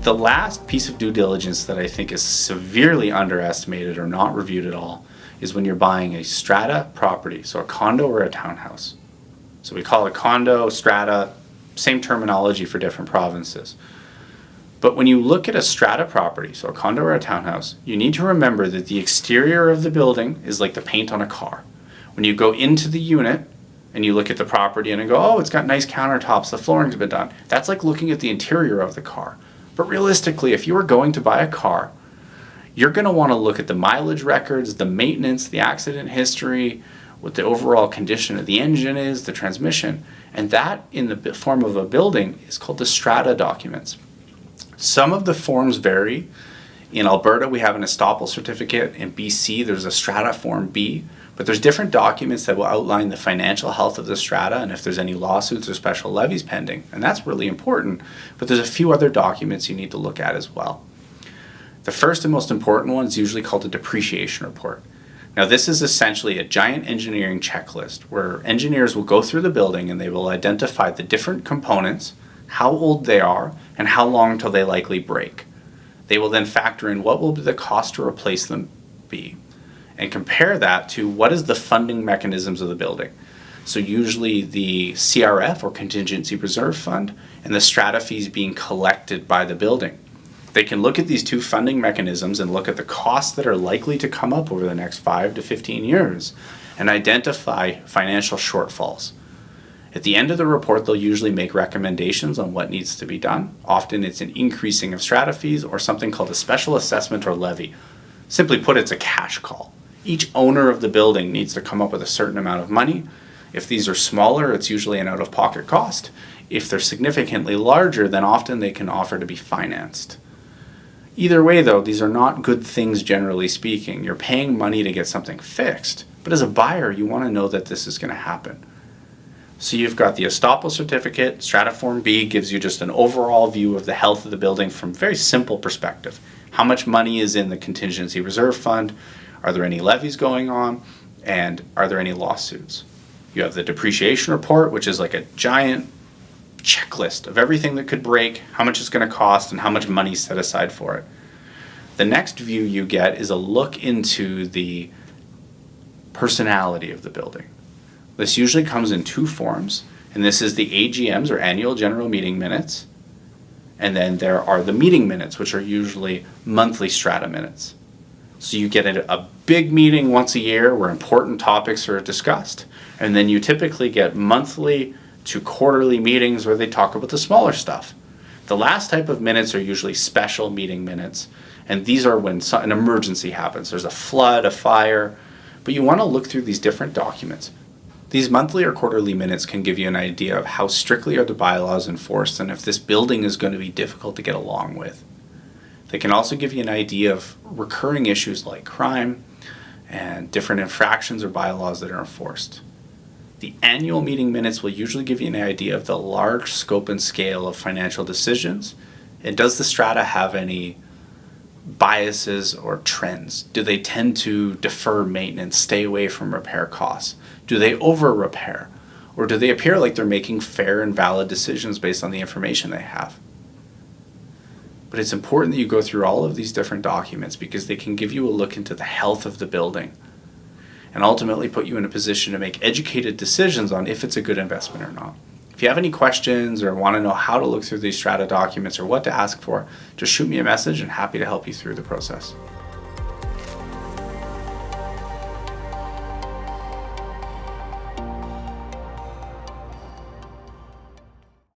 The last piece of due diligence that I think is severely underestimated or not reviewed at all is when you're buying a strata property, so a condo or a townhouse. So we call it condo, strata, same terminology for different provinces. But when you look at a strata property, so a condo or a townhouse, you need to remember that the exterior of the building is like the paint on a car. When you go into the unit and you look at the property and you go, oh, it's got nice countertops, the flooring's been done. That's like looking at the interior of the car. But realistically, if you were going to buy a car, you're going to want to look at the mileage records, the maintenance, the accident history, what the overall condition of the engine is, the transmission. And that, in the form of a building, is called the strata documents. Some of the forms vary. In Alberta, we have an estoppel certificate. In BC, there's a strata form B. But there's different documents that will outline the financial health of the strata and if there's any lawsuits or special levies pending. And that's really important. But there's a few other documents you need to look at as well. The first and most important one is usually called a depreciation report. Now, this is essentially a giant engineering checklist where engineers will go through the building and they will identify the different components, how old they are, and how long till they likely break. They will then factor in what will be the cost to replace them be, and compare that to what is the funding mechanisms of the building. So usually the CRF, or Contingency Reserve Fund, and the strata fees being collected by the building. They can look at these two funding mechanisms and look at the costs that are likely to come up over the next 5 to 15 years and identify financial shortfalls. At the end of the report, they'll usually make recommendations on what needs to be done. Often it's an increasing of strata fees or something called a special assessment or levy. Simply put, it's a cash call. Each owner of the building needs to come up with a certain amount of money. If these are smaller, it's usually an out-of-pocket cost. If they're significantly larger, then often they can offer to be financed. Either way, though, these are not good things generally speaking. You're paying money to get something fixed, but as a buyer, you want to know that this is going to happen. So you've got the estoppel certificate. Strata Form B gives you just an overall view of the health of the building from a very simple perspective. How much money is in the Contingency Reserve Fund? Are there any levies going on? And are there any lawsuits? You have the depreciation report, which is like a giant checklist of everything that could break, how much it's going to cost, and how much money is set aside for it. The next view you get is a look into the personality of the building. This usually comes in two forms, and this is the AGMs, or Annual General Meeting minutes, and then there are the meeting minutes, which are usually monthly strata minutes. So you get a big meeting once a year where important topics are discussed, and then you typically get monthly to quarterly meetings where they talk about the smaller stuff. The last type of minutes are usually special meeting minutes, and these are when an emergency happens. There's a flood, a fire, but you want to look through these different documents. These monthly or quarterly minutes can give you an idea of how strictly are the bylaws enforced and if this building is going to be difficult to get along with. They can also give you an idea of recurring issues like crime and different infractions or bylaws that are enforced. The annual meeting minutes will usually give you an idea of the large scope and scale of financial decisions. And does the strata have any biases or trends? Do they tend to defer maintenance, stay away from repair costs? Do they over repair? Or do they appear like they're making fair and valid decisions based on the information they have? But it's important that you go through all of these different documents because they can give you a look into the health of the building and ultimately put you in a position to make educated decisions on if it's a good investment or not. If you have any questions or want to know how to look through these strata documents or what to ask for, just shoot me a message and happy to help you through the process.